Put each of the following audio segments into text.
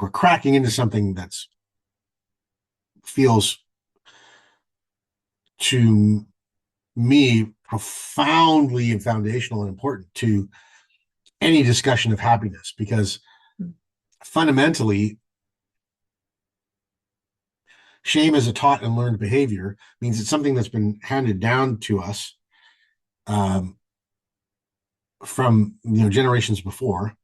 we're cracking into something that's feels to me profoundly and foundational and important to any discussion of happiness, because fundamentally shame as a taught and learned behavior means it's something that's been handed down to us from generations before,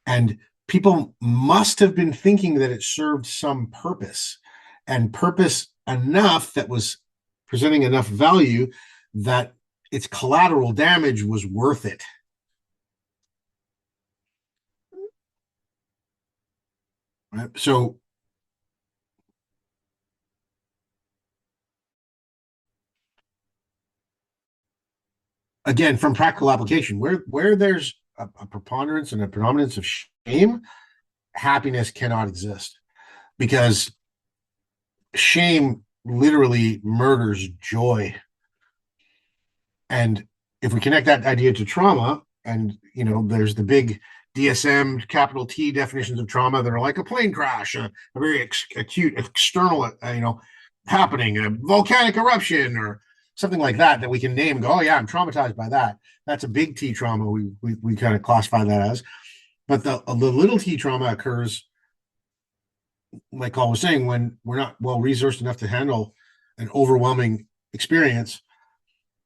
and people must have been thinking that it served some purpose, and purpose enough that was presenting enough value that its collateral damage was worth it. Right? So again, from practical application, where there's a preponderance and a predominance of shame, happiness cannot exist, because shame literally murders joy. And if we connect that idea to trauma, and there's the big DSM capital T definitions of trauma that are like a plane crash, a very acute external happening, a volcanic eruption, or something like that we can name and go, oh yeah, I'm traumatized by that. That's a big T trauma. We kind of classify that as. But the little T trauma occurs, like Paul was saying, when we're not well resourced enough to handle an overwhelming experience.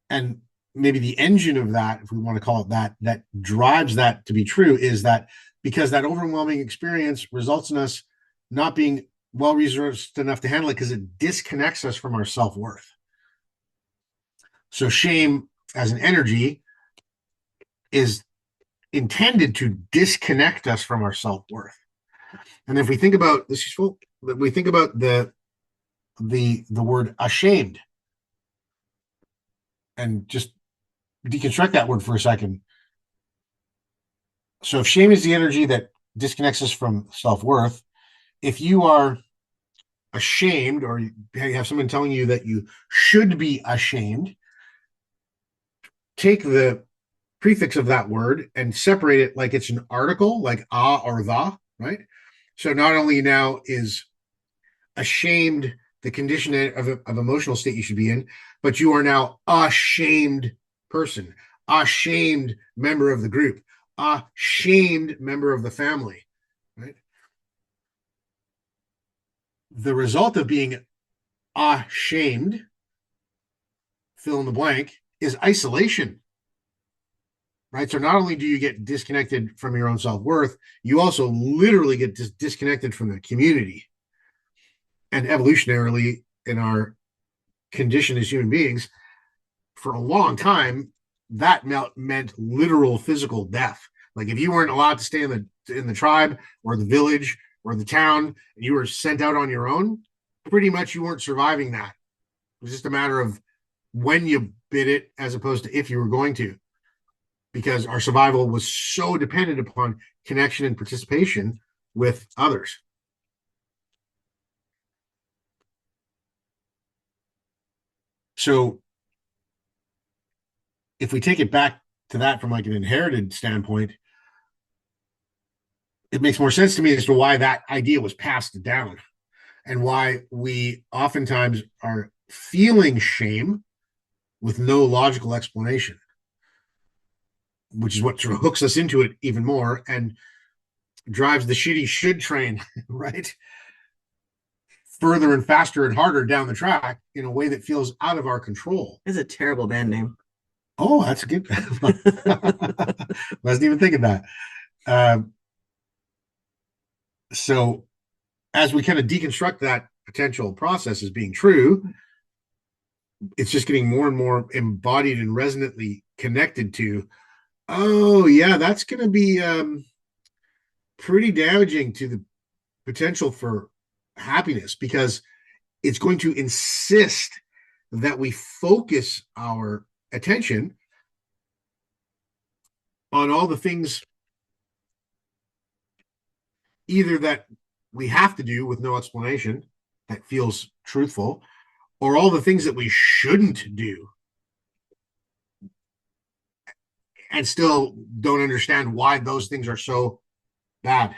And maybe the engine of that, if we want to call it that, that drives that to be true, is that because that overwhelming experience results in us not being well resourced enough to handle it, because it disconnects us from our self-worth. So shame as an energy is intended to disconnect us from our self-worth. And if we think about this, we think about the word ashamed, and just deconstruct that word for a second. So if shame is the energy that disconnects us from self-worth, if you are ashamed, or you have someone telling you that you should be ashamed, take the prefix of that word and separate it like it's an article, like or the, right? So not only now is ashamed the condition of emotional state you should be in, but you are now a shamed person, a shamed member of the group, a shamed member of the family, right? The result of being ashamed, fill in the blank, is isolation, right? So not only do you get disconnected from your own self-worth, you also literally get disconnected from the community. And evolutionarily, in our condition as human beings, for a long time, that meant literal physical death. Like if you weren't allowed to stay in the tribe or the village or the town, and you were sent out on your own, pretty much you weren't surviving that. It was just a matter of when you bid it, as opposed to if you were going to, because our survival was so dependent upon connection and participation with others. So if we take it back to that from like an inherited standpoint, it makes more sense to me as to why that idea was passed down, and why we oftentimes are feeling shame with no logical explanation, which is what sort of hooks us into it even more and drives the shitty should train, right? Further and faster and harder down the track in a way that feels out of our control. It's a terrible band name. Oh, that's a good. Wasn't even thinking that. So as we kind of deconstruct that potential process as being true, it's just getting more and more embodied and resonantly connected to, oh yeah, that's going to be pretty damaging to the potential for happiness, because it's going to insist that we focus our attention on all the things either that we have to do with no explanation that feels truthful, or all the things that we shouldn't do and still don't understand why those things are so bad.